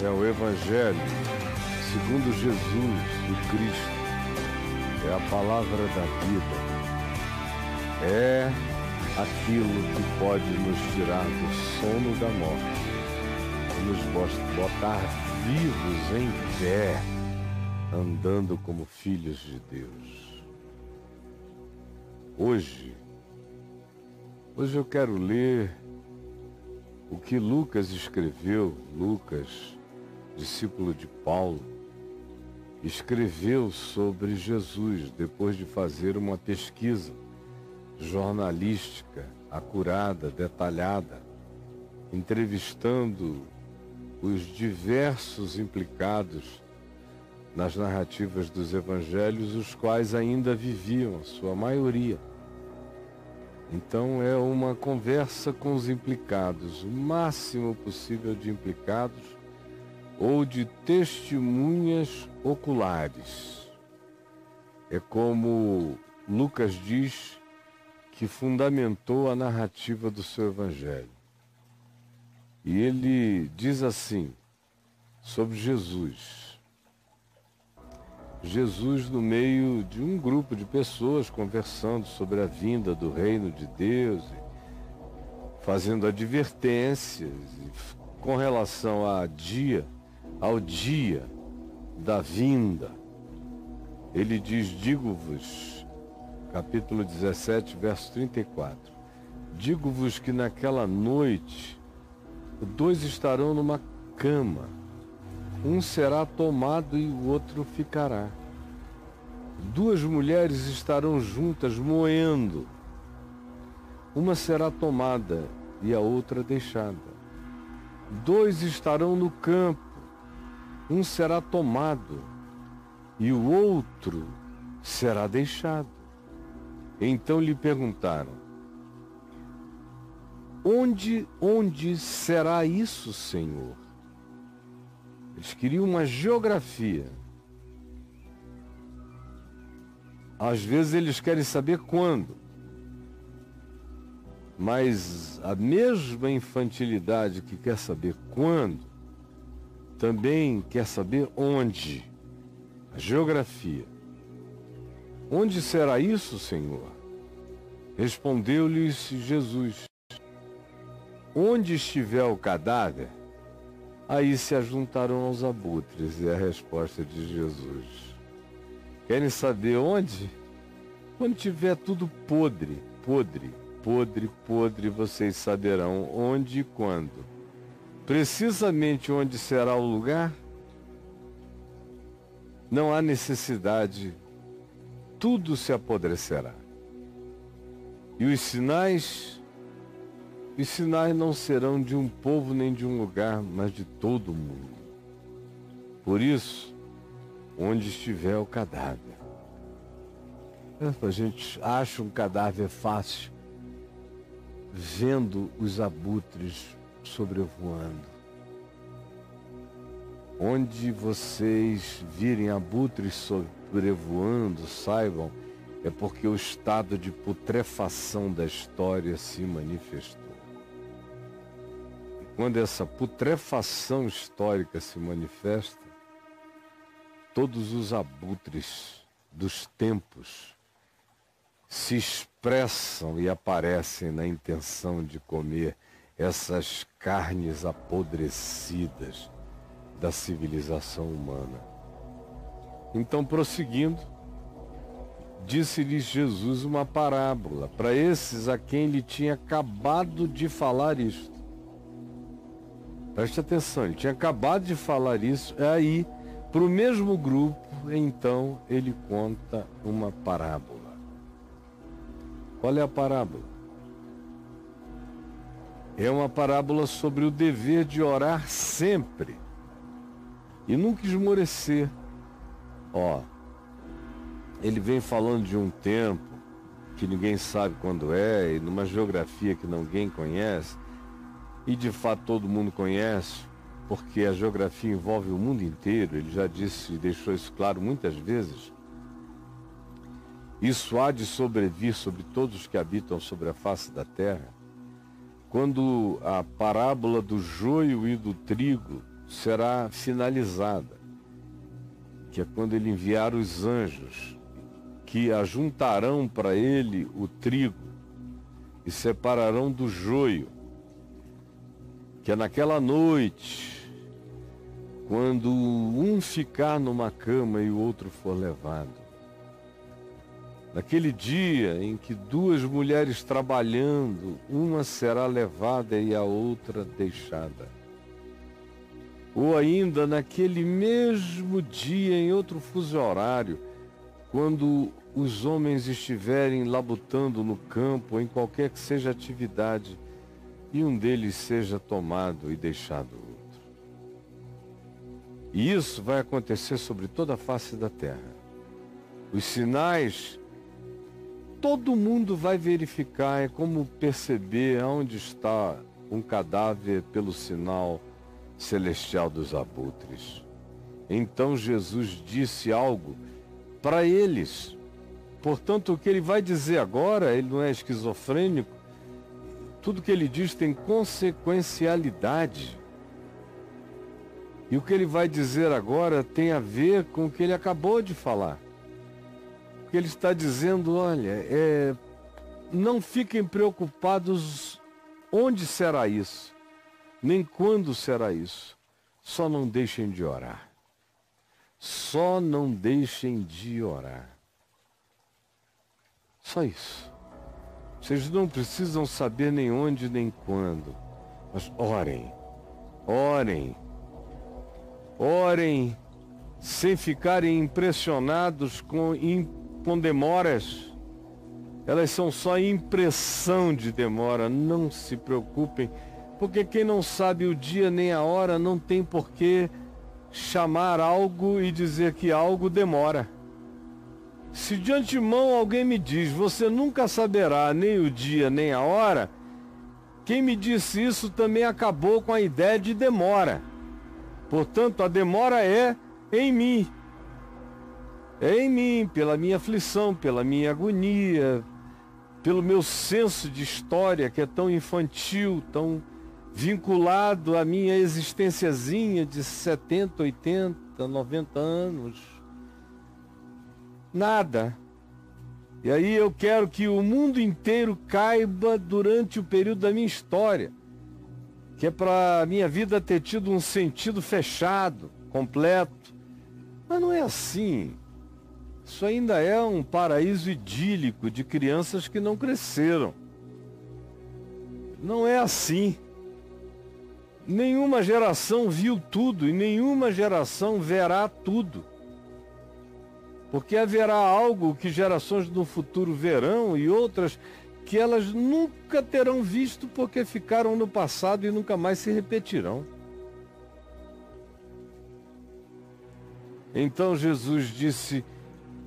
é o Evangelho segundo Jesus, o Cristo. É a palavra da vida. É aquilo que pode nos tirar do sono da morte, nos botar vivos em pé, andando como filhos de Deus. Hoje eu quero ler o que Lucas escreveu. Lucas, discípulo de Paulo, escreveu sobre Jesus depois de fazer uma pesquisa jornalística acurada, detalhada, entrevistando os diversos implicados nas narrativas dos evangelhos, os quais ainda viviam, a sua maioria. Então é uma conversa com os implicados, o máximo possível de implicados ou de testemunhas oculares. É como Lucas diz que fundamentou a narrativa do seu evangelho. E ele diz assim sobre Jesus. Jesus no meio de um grupo de pessoas conversando sobre a vinda do reino de Deus, fazendo advertências com relação ao dia da vinda. Ele diz: digo-vos, capítulo 17, verso 34, digo-vos que naquela noite 2 estarão numa cama, um será tomado e o outro ficará. 2 mulheres estarão juntas moendo, uma será tomada e a outra deixada. 2 estarão no campo, um será tomado e o outro será deixado. Então lhe perguntaram: onde será isso, Senhor? Eles queriam uma geografia. Às vezes eles querem saber quando, mas a mesma infantilidade que quer saber quando, também quer saber onde. A geografia. Onde será isso, Senhor? Respondeu-lhes Jesus: onde estiver o cadáver, aí se ajuntarão aos abutres. É a resposta de Jesus. Querem saber onde? Quando tiver tudo podre, vocês saberão onde e quando. Precisamente onde será o lugar, não há necessidade, tudo se apodrecerá. E os sinais não serão de um povo nem de um lugar, mas de todo o mundo. Por isso, onde estiver o cadáver. A gente acha um cadáver fácil, vendo os abutres sobrevoando. Onde vocês virem abutres sobrevoando, saibam, é porque o estado de putrefação da história se manifestou. E quando essa putrefação histórica se manifesta, todos os abutres dos tempos se expressam e aparecem na intenção de comer essas carnes apodrecidas da civilização humana. Então, prosseguindo, disse-lhes Jesus uma parábola para esses a quem ele tinha acabado de falar isto. Preste atenção, ele tinha acabado de falar isso, aí, para o mesmo grupo, então, ele conta uma parábola. Qual é a parábola? É uma parábola sobre o dever de orar sempre e nunca esmorecer. Ele vem falando de um tempo que ninguém sabe quando é, e numa geografia que ninguém conhece, e de fato todo mundo conhece, porque a geografia envolve o mundo inteiro. Ele já disse e deixou isso claro muitas vezes. Isso há de sobrevir sobre todos os que habitam sobre a face da terra. Quando a parábola do joio e do trigo será finalizada, que é quando ele enviar os anjos, que ajuntarão para ele o trigo e separarão do joio, que é naquela noite, quando um ficar numa cama e o outro for levado. Naquele dia em que duas mulheres trabalhando, uma será levada e a outra deixada. Ou ainda naquele mesmo dia, em outro fuso horário, quando os homens estiverem labutando no campo, em qualquer que seja a atividade, e um deles seja tomado e deixado outro. E isso vai acontecer sobre toda a face da terra. Os sinais, todo mundo vai verificar, é como perceber onde está um cadáver pelo sinal celestial dos abutres. Então Jesus disse algo para eles. Portanto, o que ele vai dizer agora, ele não é esquizofrênico, tudo que ele diz tem consequencialidade. E o que ele vai dizer agora tem a ver com o que ele acabou de falar. Porque ele está dizendo, olha, não fiquem preocupados onde será isso, nem quando será isso. Só não deixem de orar. Só não deixem de orar. Só isso. Vocês não precisam saber nem onde nem quando, mas orem, orem, orem, sem ficarem impressionados com demoras. Elas são só impressão de demora. Não se preocupem, porque quem não sabe o dia nem a hora não tem por que chamar algo e dizer que algo demora. Se de antemão alguém me diz, você nunca saberá nem o dia nem a hora, quem me disse isso também acabou com a ideia de demora. Portanto, a demora é em mim. É em mim, pela minha aflição, pela minha agonia, pelo meu senso de história que é tão infantil, tão vinculado à minha existenciazinha de 70, 80, 90 anos. Nada. E aí eu quero que o mundo inteiro caiba durante o período da minha história, que é para a minha vida ter tido um sentido fechado, completo. Mas não é assim. Isso ainda é um paraíso idílico de crianças que não cresceram. Não é assim. Nenhuma geração viu tudo e nenhuma geração verá tudo. Porque haverá algo que gerações no futuro verão e outras que elas nunca terão visto porque ficaram no passado e nunca mais se repetirão. Então Jesus disse,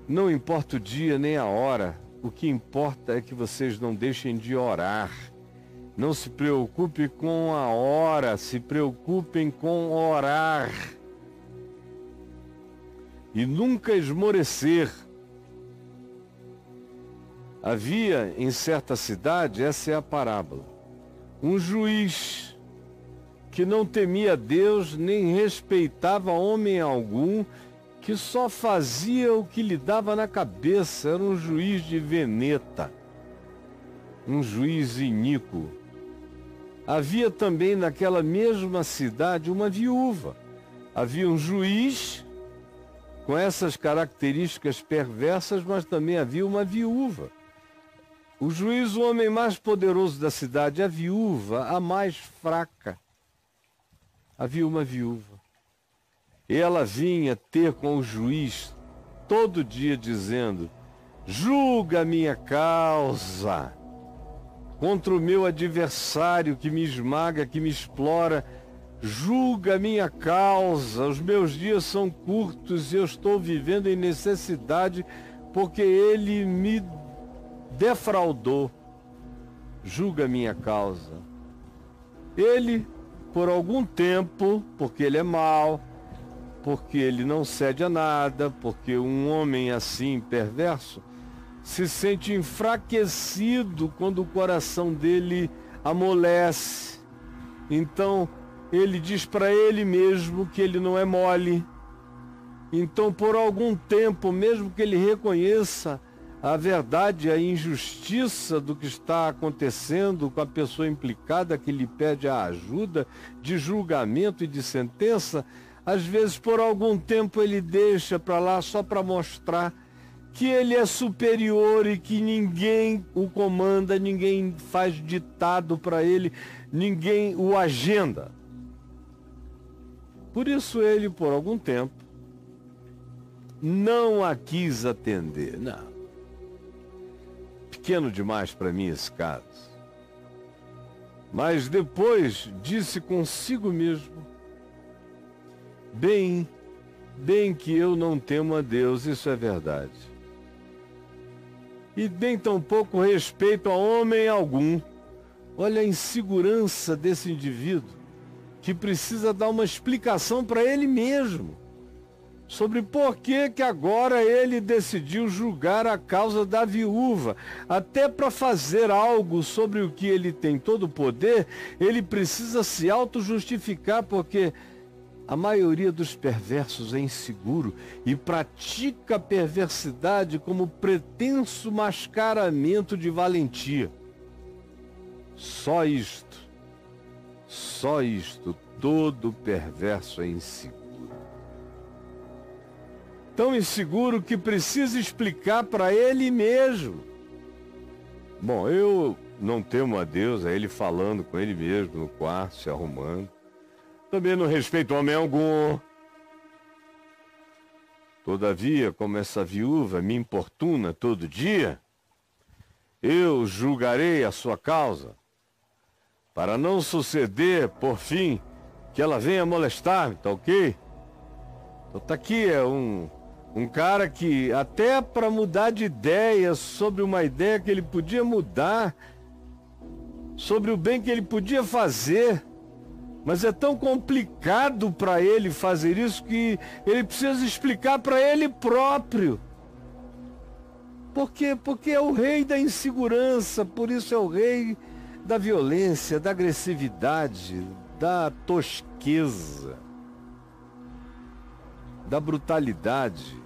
não importa o dia nem a hora, o que importa é que vocês não deixem de orar. Não se preocupe com a hora, se preocupem com orar. E nunca esmorecer. Havia em certa cidade, essa é a parábola, um juiz que não temia Deus nem respeitava homem algum, que só fazia o que lhe dava na cabeça. Era um juiz de veneta, um juiz iníquo. Havia também naquela mesma cidade uma viúva. Havia um juiz com essas características perversas, mas também havia uma viúva. O juiz, o homem mais poderoso da cidade, a viúva, a mais fraca. Havia uma viúva. E ela vinha ter com o juiz todo dia dizendo, julga a minha causa contra o meu adversário que me esmaga, que me explora. Julga a minha causa, os meus dias são curtos e eu estou vivendo em necessidade porque ele me defraudou. Julga a minha causa. Ele, por algum tempo, porque ele é mau, porque ele não cede a nada, porque um homem assim perverso se sente enfraquecido quando o coração dele amolece. Então, ele diz para ele mesmo que ele não é mole. Então, por algum tempo, mesmo que ele reconheça a verdade, a injustiça do que está acontecendo com a pessoa implicada, que lhe pede a ajuda de julgamento e de sentença, às vezes por algum tempo ele deixa para lá só para mostrar que ele é superior e que ninguém o comanda, ninguém faz ditado para ele, ninguém o agenda. Por isso ele, por algum tempo, não a quis atender. Não. Pequeno demais para mim esse caso. Mas depois disse consigo mesmo: bem que eu não temo a Deus, isso é verdade. E bem tampouco respeito a homem algum. Olha a insegurança desse indivíduo, que precisa dar uma explicação para ele mesmo sobre por que agora ele decidiu julgar a causa da viúva. Até para fazer algo sobre o que ele tem todo o poder, ele precisa se auto-justificar, porque a maioria dos perversos é inseguro e pratica a perversidade como pretenso mascaramento de valentia. Só isto, todo perverso é inseguro. Tão inseguro que precisa explicar para ele mesmo. Bom, eu não temo a Deus, é ele falando com ele mesmo no quarto, se arrumando. Também não respeito homem algum. Todavia, como essa viúva me importuna todo dia, eu julgarei a sua causa, para não suceder, por fim, que ela venha molestar-me, tá ok? Então tá aqui, é um cara que até para mudar de ideia sobre uma ideia que ele podia mudar, sobre o bem que ele podia fazer, mas é tão complicado para ele fazer isso que ele precisa explicar para ele próprio. Por quê? Porque é o rei da insegurança, por isso é o rei da violência, da agressividade, da tosqueza, da brutalidade.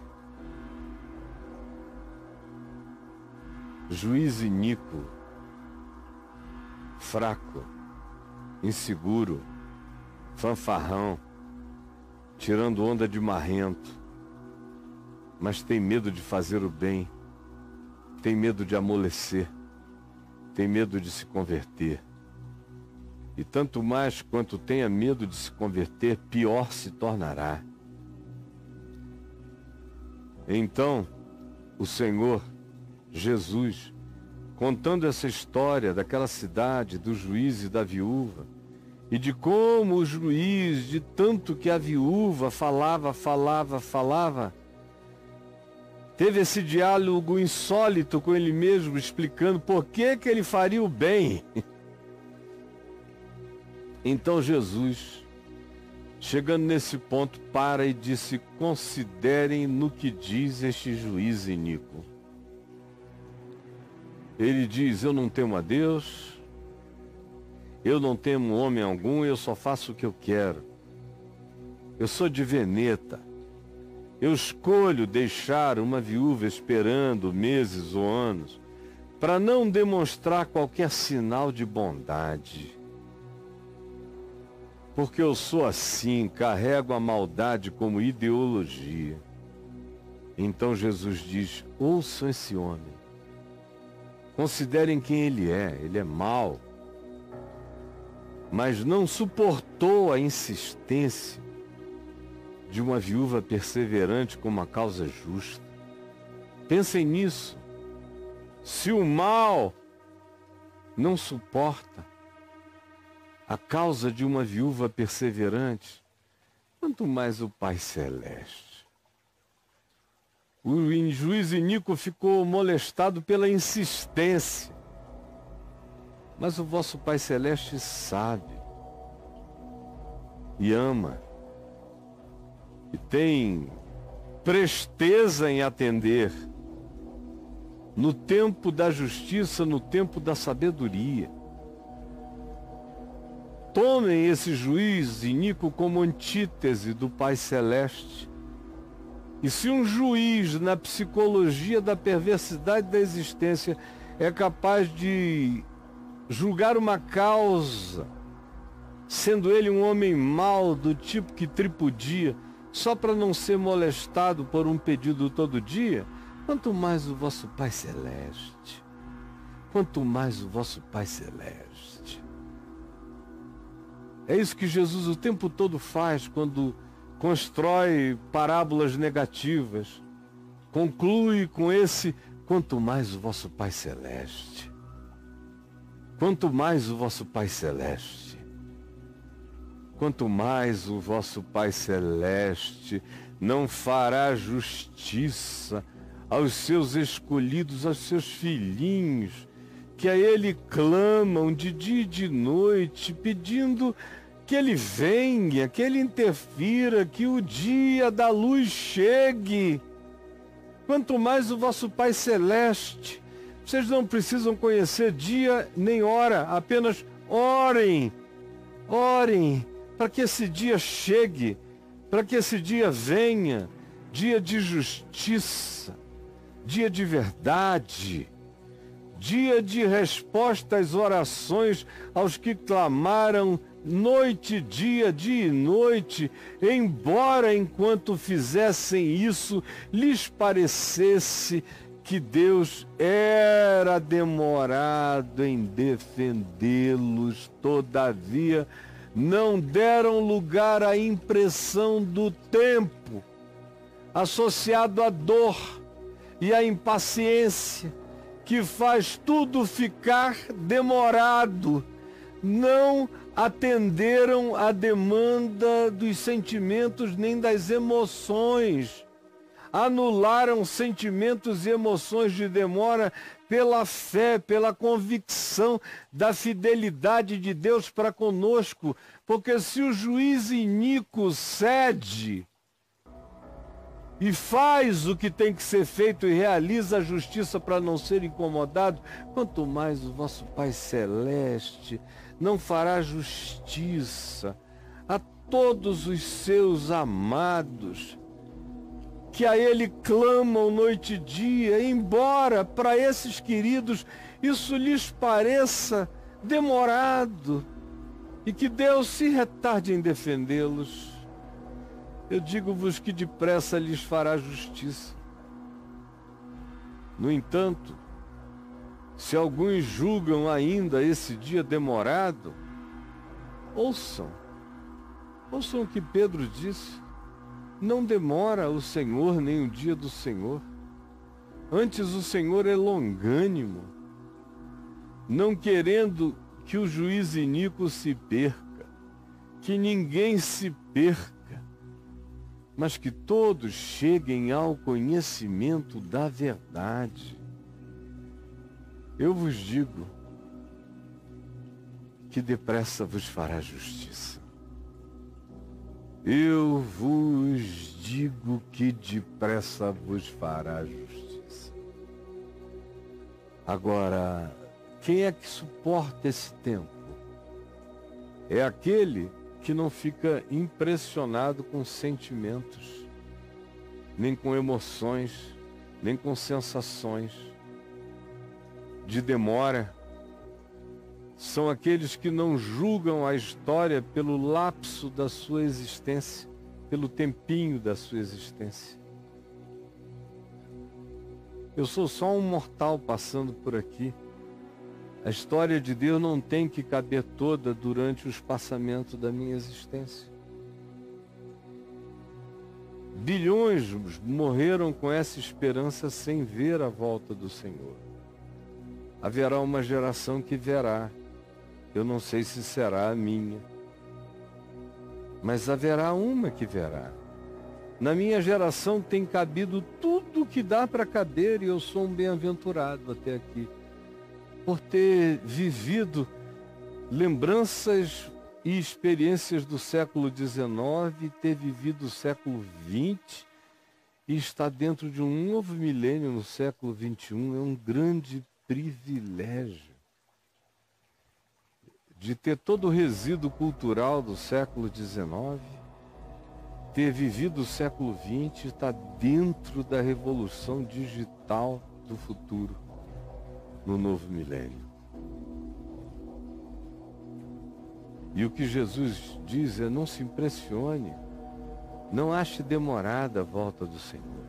Juiz iníquo, fraco, inseguro, fanfarrão, tirando onda de marrento, mas tem medo de fazer o bem, tem medo de amolecer, tem medo de se converter. E tanto mais quanto tenha medo de se converter, pior se tornará. Então, o Senhor Jesus, contando essa história daquela cidade, do juiz e da viúva, e de como o juiz, de tanto que a viúva falava, teve esse diálogo insólito com ele mesmo, explicando por que ele faria o bem. Então Jesus, chegando nesse ponto, para e disse: considerem no que diz este juiz iníquo. Ele diz: eu não temo a Deus, eu não temo homem algum, eu só faço o que eu quero. Eu sou de veneta. Eu escolho deixar uma viúva esperando meses ou anos para não demonstrar qualquer sinal de bondade. Porque eu sou assim, carrego a maldade como ideologia. Então Jesus diz: ouçam esse homem. Considerem quem ele é mau, mas não suportou a insistência de uma viúva perseverante com uma causa justa. Pensem nisso. Se o mal não suporta a causa de uma viúva perseverante, quanto mais o Pai Celeste. O juiz iníquo ficou molestado pela insistência, mas o vosso Pai Celeste sabe e ama e tem presteza em atender no tempo da justiça, no tempo da sabedoria. tomem esse juiz iníquo como antítese do Pai Celeste. E se um juiz na psicologia da perversidade da existência é capaz de julgar uma causa, sendo ele um homem mau do tipo que tripudia, só para não ser molestado por um pedido todo dia, quanto mais o vosso Pai Celeste. Quanto mais o vosso Pai Celeste. É isso que Jesus o tempo todo faz quando constrói parábolas negativas. Conclui com esse, quanto mais o vosso Pai Celeste. Quanto mais o vosso Pai Celeste. Quanto mais o vosso Pai Celeste não fará justiça aos seus escolhidos, aos seus filhinhos, que a Ele clamam de dia e de noite, pedindo que Ele venha, que Ele interfira, que o dia da luz chegue. Quanto mais o vosso Pai Celeste, vocês não precisam conhecer dia nem hora, apenas orem, orem, para que esse dia chegue, para que esse dia venha, dia de justiça, dia de verdade, dia de resposta às orações aos que clamaram noite, dia e noite, embora enquanto fizessem isso, lhes parecesse que Deus era demorado em defendê-los, todavia não deram lugar à impressão do tempo, associado à dor e à impaciência, que faz tudo ficar demorado. Não atenderam à demanda dos sentimentos nem das emoções. Anularam sentimentos e emoções de demora pela fé, pela convicção da fidelidade de Deus para conosco. Porque se o juiz iníquo cede e faz o que tem que ser feito e realiza a justiça para não ser incomodado, quanto mais o vosso Pai Celeste não fará justiça a todos os seus amados, que a Ele clamam noite e dia, embora para esses queridos isso lhes pareça demorado e que Deus se retarde em defendê-los. Eu digo-vos que depressa lhes fará justiça. No entanto, se alguns julgam ainda esse dia demorado, ouçam o que Pedro disse. Não demora o Senhor nem o dia do Senhor. Antes o Senhor é longânimo, não querendo que o juiz iníquo se perca, que ninguém se perca, mas que todos cheguem ao conhecimento da verdade. Eu vos digo que depressa vos fará justiça. Eu vos digo que depressa vos fará justiça. Agora, quem é que suporta esse tempo? É aquele que não fica impressionado com sentimentos, nem com emoções, nem com sensações de demora. São aqueles que não julgam a história pelo lapso da sua existência, pelo tempinho da sua existência. Eu sou só um mortal passando por aqui. A história de Deus não tem que caber toda durante o espaçamento da minha existência. Bilhões morreram com essa esperança sem ver a volta do Senhor. Haverá uma geração que verá. Eu não sei se será a minha, mas haverá uma que verá. Na minha geração tem cabido tudo que dá para caber e eu sou um bem-aventurado até aqui, por ter vivido lembranças e experiências do século XIX, ter vivido o século XX e estar dentro de um novo milênio no século XXI é um grande privilégio. de ter todo o resíduo cultural do século XIX, ter vivido o século XX, está dentro da revolução digital do futuro, no novo milênio. E o que Jesus diz é: não se impressione, não ache demorada a volta do Senhor.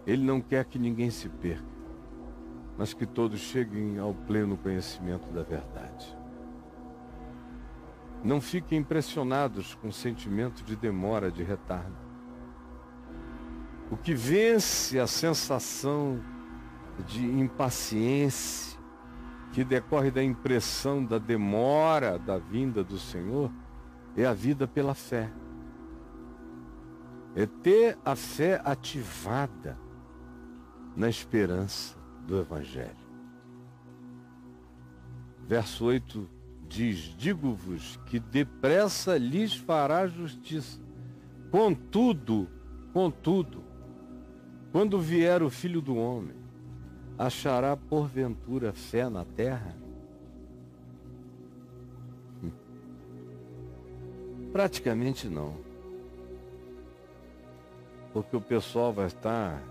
Ele não quer que ninguém se perca, mas que todos cheguem ao pleno conhecimento da verdade. Não fiquem impressionados com o sentimento de demora, de retardo. O que vence a sensação de impaciência, que decorre da impressão da demora da vinda do Senhor, é a vida pela fé. É ter a fé ativada na esperança do Evangelho. Verso 8 diz: digo-vos que depressa lhes fará justiça. Contudo, quando vier o Filho do Homem, achará porventura fé na terra? Praticamente não. Porque o pessoal vai estar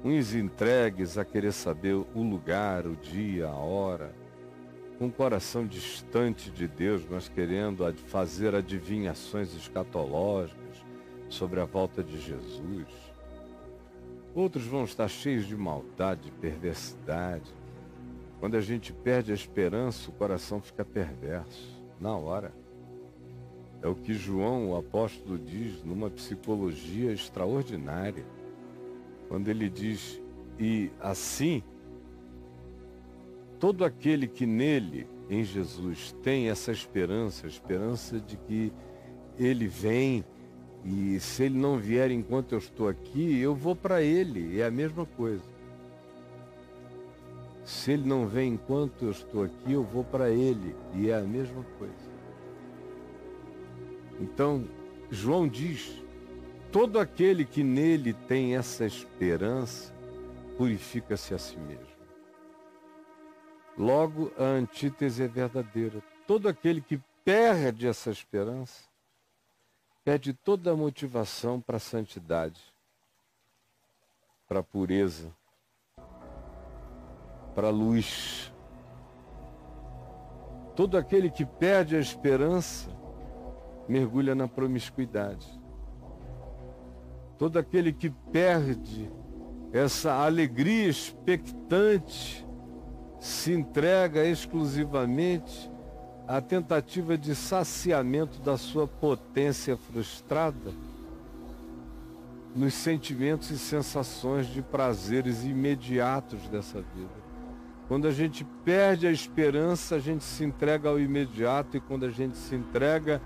uns entregues a querer saber o lugar, o dia, a hora, com o coração distante de Deus, mas querendo fazer adivinhações escatológicas sobre a volta de Jesus. Outros vão estar cheios de maldade, perversidade. Quando a gente perde a esperança, o coração fica perverso, na hora. É o que João, o apóstolo, diz numa psicologia extraordinária. Quando ele diz: e assim, todo aquele que nele, em Jesus, tem essa esperança, a esperança de que ele vem, e se ele não vier enquanto eu estou aqui, eu vou para ele, é a mesma coisa. Se ele não vem enquanto eu estou aqui, eu vou para ele, e é a mesma coisa. Então, João diz: todo aquele que nele tem essa esperança, purifica-se a si mesmo. Logo, a antítese é verdadeira. Todo aquele que perde essa esperança, perde toda a motivação para a santidade, para a pureza, para a luz. Todo aquele que perde a esperança, mergulha na promiscuidade. Todo aquele que perde essa alegria expectante se entrega exclusivamente à tentativa de saciamento da sua potência frustrada nos sentimentos e sensações de prazeres imediatos dessa vida. Quando a gente perde a esperança, a gente se entrega ao imediato, e quando a gente se entrega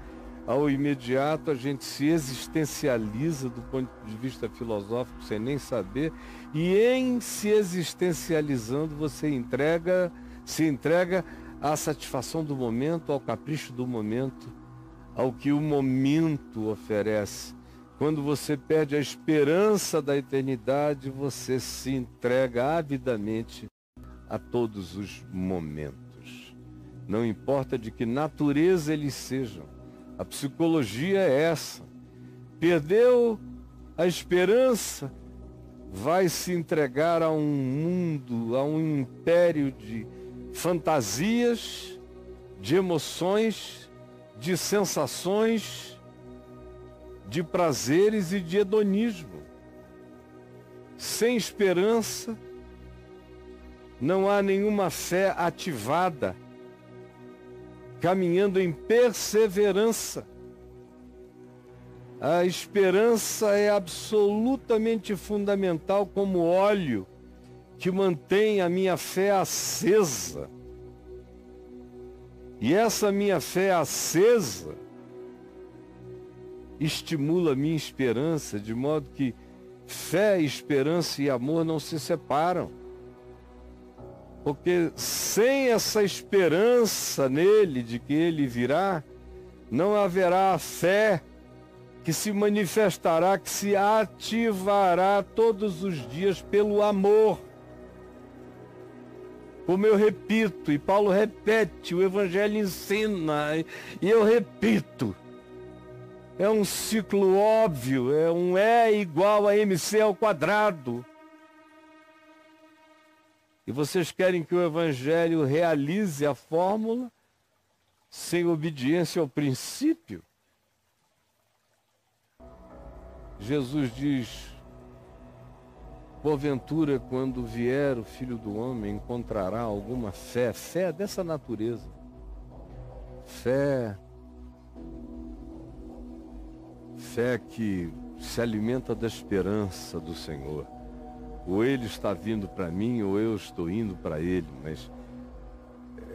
ao imediato, a gente se existencializa do ponto de vista filosófico sem nem saber, e em se existencializando você se entrega à satisfação do momento, ao capricho do momento, ao que o momento oferece. Quando você perde a esperança da eternidade, você se entrega avidamente a todos os momentos. Não importa de que natureza eles sejam. A psicologia é essa. Perdeu a esperança, vai se entregar a um mundo, a um império de fantasias, de emoções, de sensações, de prazeres e de hedonismo. Sem esperança, não há nenhuma fé ativada, caminhando em perseverança. A esperança é absolutamente fundamental como óleo que mantém a minha fé acesa. E essa minha fé acesa estimula a minha esperança, de modo que fé, esperança e amor não se separam. Porque sem essa esperança nele, de que ele virá, não haverá a fé que se manifestará, que se ativará todos os dias pelo amor. Como eu repito, e Paulo repete, o Evangelho ensina, e eu repito. É um ciclo óbvio, é um E igual a MC ao quadrado. E vocês querem que o Evangelho realize a fórmula sem obediência ao princípio? Jesus diz: porventura, quando vier o Filho do Homem, encontrará alguma fé? Fé dessa natureza. Fé que se alimenta da esperança do Senhor. Ou Ele está vindo para mim, ou eu estou indo para Ele. Mas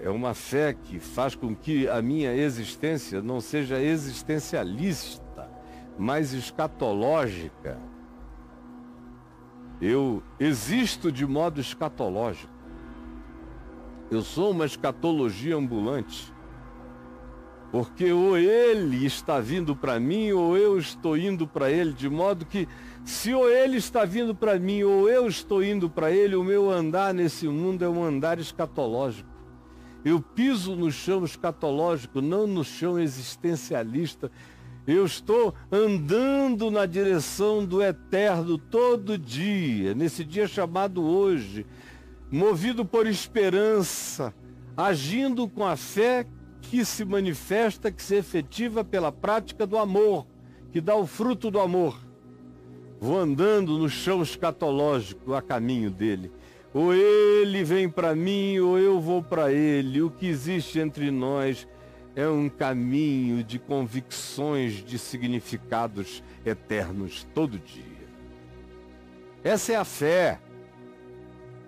é uma fé que faz com que a minha existência não seja existencialista, mas escatológica. Eu existo de modo escatológico. Eu sou uma escatologia ambulante. Porque ou Ele está vindo para mim, ou eu estou indo para Ele, de modo que, se ou Ele está vindo para mim, ou eu estou indo para Ele, o meu andar nesse mundo é um andar escatológico. Eu piso no chão escatológico, não no chão existencialista. Eu estou andando na direção do eterno todo dia, nesse dia chamado hoje, movido por esperança, agindo com a fé que se manifesta, que se efetiva pela prática do amor, que dá o fruto do amor. Vou andando no chão escatológico a caminho dele. Ou ele vem para mim, ou eu vou para ele. O que existe entre nós é um caminho de convicções, de significados eternos todo dia. Essa é a fé.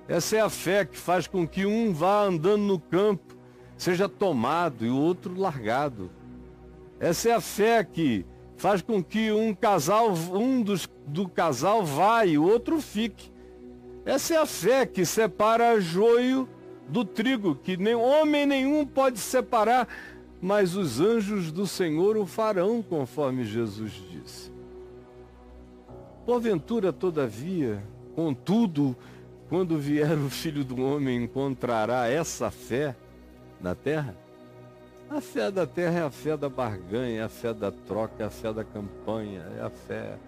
Essa é a fé que faz com que um vá andando no campo, seja tomado e o outro largado. Essa é a fé que faz com que do casal vá e o outro fique. Essa é a fé que separa joio do trigo, que nem homem nenhum pode separar, mas os anjos do Senhor o farão, conforme Jesus disse. Porventura, todavia, contudo, quando vier o Filho do Homem, encontrará essa fé na terra? A fé da terra é a fé da barganha, é a fé da troca, é a fé da campanha, é a fé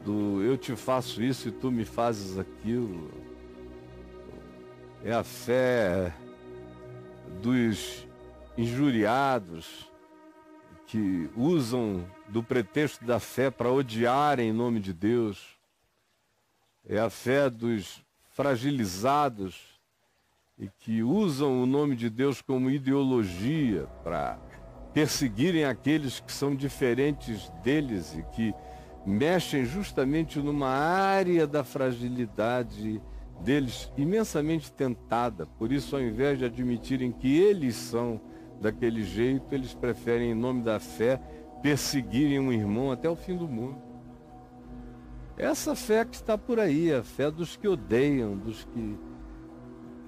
do eu te faço isso e tu me fazes aquilo. É a fé dos injuriados que usam do pretexto da fé para odiarem em nome de Deus. É a fé dos fragilizados e que usam o nome de Deus como ideologia para perseguirem aqueles que são diferentes deles e que mexem justamente numa área da fragilidade deles imensamente tentada. Por isso, ao invés de admitirem que eles são daquele jeito, eles preferem, em nome da fé, perseguirem um irmão até o fim do mundo. Essa fé que está por aí, a fé dos que odeiam,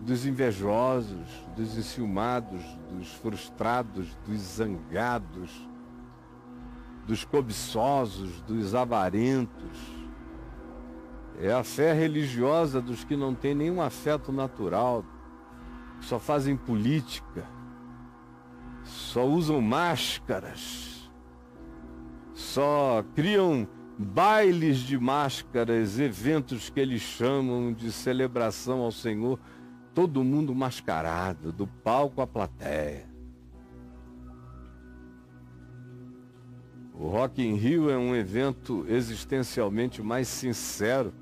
dos invejosos, dos enciumados, dos frustrados, dos zangados, dos cobiçosos, dos avarentos. É a fé religiosa dos que não têm nenhum afeto natural, que só fazem política, só usam máscaras, só criam bailes de máscaras, eventos que eles chamam de celebração ao Senhor, todo mundo mascarado, do palco à plateia. O Rock in Rio é um evento existencialmente mais sincero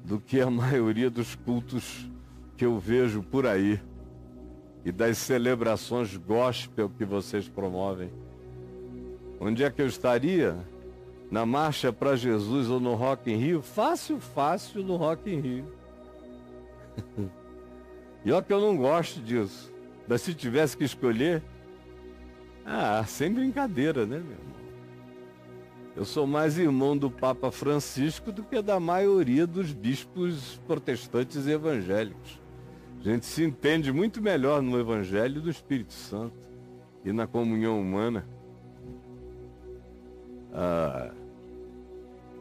do que a maioria dos cultos que eu vejo por aí e das celebrações gospel que vocês promovem. Onde é que eu estaria? Na Marcha para Jesus ou no Rock in Rio? Fácil no Rock in Rio. E olha que eu não gosto disso. Mas se tivesse que escolher, sem brincadeira, né, meu irmão? Eu sou mais irmão do Papa Francisco do que da maioria dos bispos protestantes e evangélicos. A gente se entende muito melhor no Evangelho do Espírito Santo e na comunhão humana.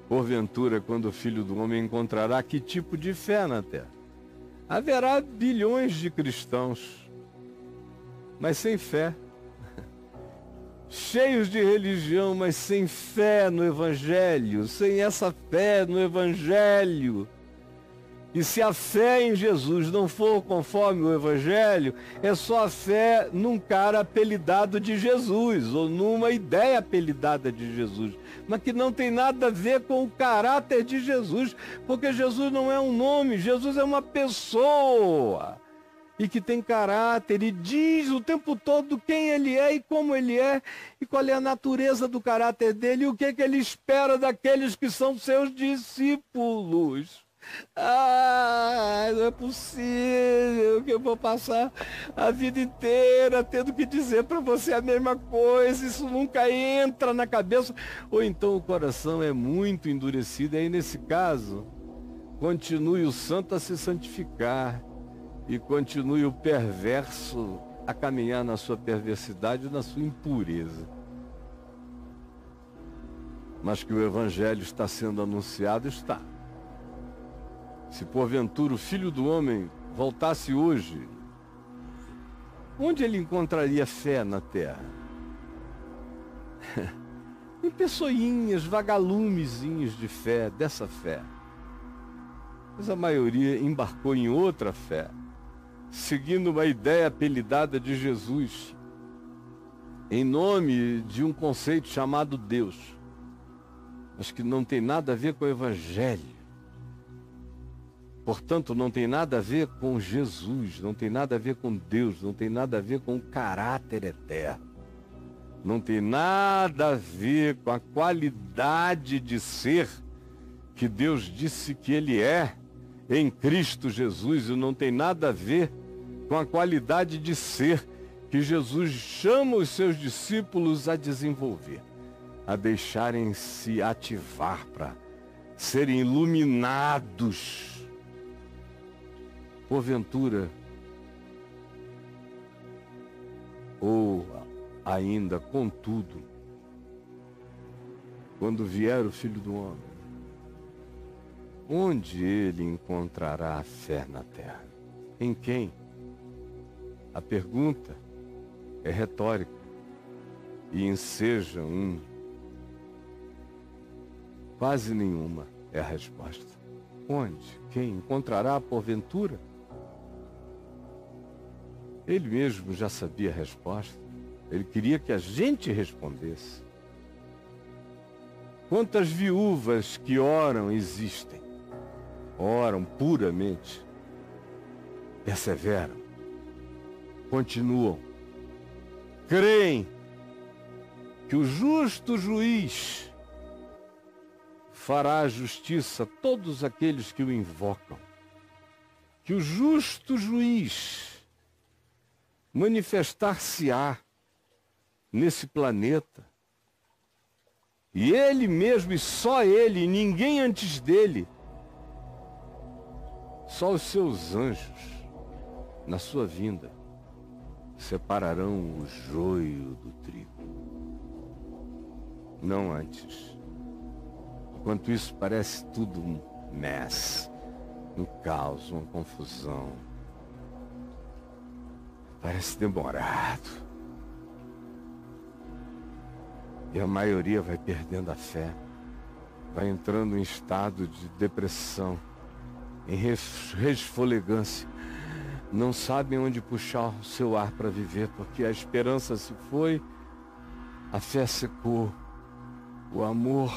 Porventura, quando o Filho do Homem encontrará que tipo de fé na terra? Haverá bilhões de cristãos, mas sem fé. Cheios de religião, mas sem fé no Evangelho, sem essa fé no Evangelho. E se a fé em Jesus não for conforme o Evangelho, é só a fé num cara apelidado de Jesus, ou numa ideia apelidada de Jesus, mas que não tem nada a ver com o caráter de Jesus, porque Jesus não é um nome, Jesus é uma pessoa, e que tem caráter, e diz o tempo todo quem ele é e como ele é, e qual é a natureza do caráter dele, e o que ele espera daqueles que são seus discípulos. Não é possível que eu vou passar a vida inteira tendo que dizer para você a mesma coisa, isso nunca entra na cabeça, ou então o coração é muito endurecido, e aí nesse caso, continue o santo a se santificar, e continue o perverso a caminhar na sua perversidade e na sua impureza. Mas que o Evangelho está sendo anunciado, está. Se porventura o Filho do Homem voltasse hoje, onde ele encontraria fé na terra? Em pessoinhas, vagalumezinhos de fé, dessa fé. Mas a maioria embarcou em outra fé, seguindo uma ideia apelidada de Jesus, em nome de um conceito chamado Deus, mas que não tem nada a ver com o Evangelho. Portanto, não tem nada a ver com Jesus, não tem nada a ver com Deus, não tem nada a ver com o caráter eterno, não tem nada a ver com a qualidade de ser que Deus disse que Ele é em Cristo Jesus, e não tem nada a ver com a qualidade de ser que Jesus chama os seus discípulos a desenvolver, a deixarem-se ativar para serem iluminados. Porventura, ou ainda, contudo, quando vier o Filho do Homem, onde ele encontrará a fé na terra? Em quem? A pergunta é retórica e enseja quase nenhuma é a resposta. Onde? Quem encontrará porventura? Ele mesmo já sabia a resposta. Ele queria que a gente respondesse. Quantas viúvas que oram existem? Oram puramente, perseveram, continuam, creem que o justo juiz fará justiça a todos aqueles que o invocam, que o justo juiz manifestar-se-á nesse planeta, e ele mesmo, e só ele, e ninguém antes dele, só os seus anjos, na sua vinda, separarão o joio do trigo. Não antes. Enquanto isso, parece tudo um mess, um caos, uma confusão. Parece demorado. E a maioria vai perdendo a fé, vai entrando em estado de depressão, em resfolegância. Não sabem onde puxar o seu ar para viver, porque a esperança se foi, a fé secou, o amor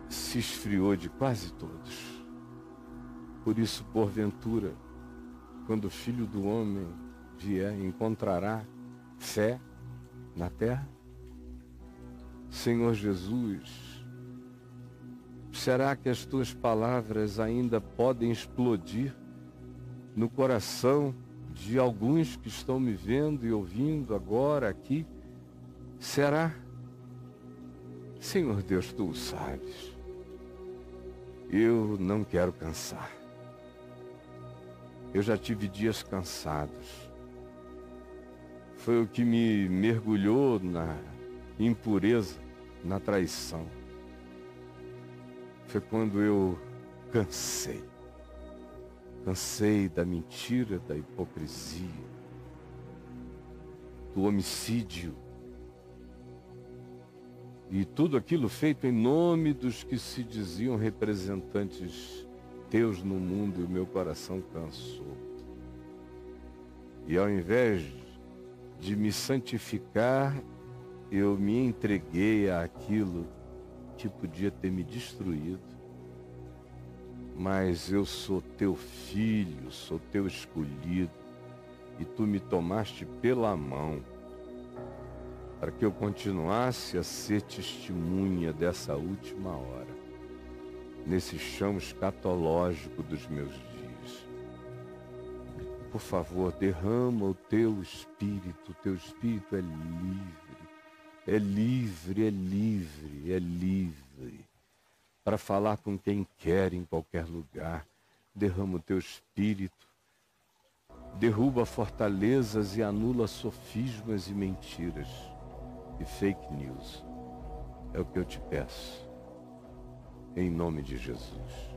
se esfriou de quase todos. Por isso, porventura, quando o Filho do Homem vier, encontrará fé na terra? Senhor Jesus, será que as tuas palavras ainda podem explodir no coração de alguns que estão me vendo e ouvindo agora aqui? Será? Senhor Deus, tu o sabes. Eu não quero cansar. Eu já tive dias cansados. Foi o que me mergulhou na impureza, na traição. Foi quando eu cansei. Cansei da mentira, da hipocrisia, do homicídio e tudo aquilo feito em nome dos que se diziam representantes teus no mundo, e o meu coração cansou. E ao invés de me santificar, eu me entreguei àquilo que podia ter me destruído. Mas eu sou teu filho, sou teu escolhido, e tu me tomaste pela mão para que eu continuasse a ser testemunha dessa última hora, nesse chão escatológico dos meus dias. Por favor, derrama o teu espírito é livre, é livre, é livre, é livre, para falar com quem quer em qualquer lugar. Derrama o teu espírito, derruba fortalezas e anula sofismas e mentiras e fake news. É o que eu te peço, em nome de Jesus.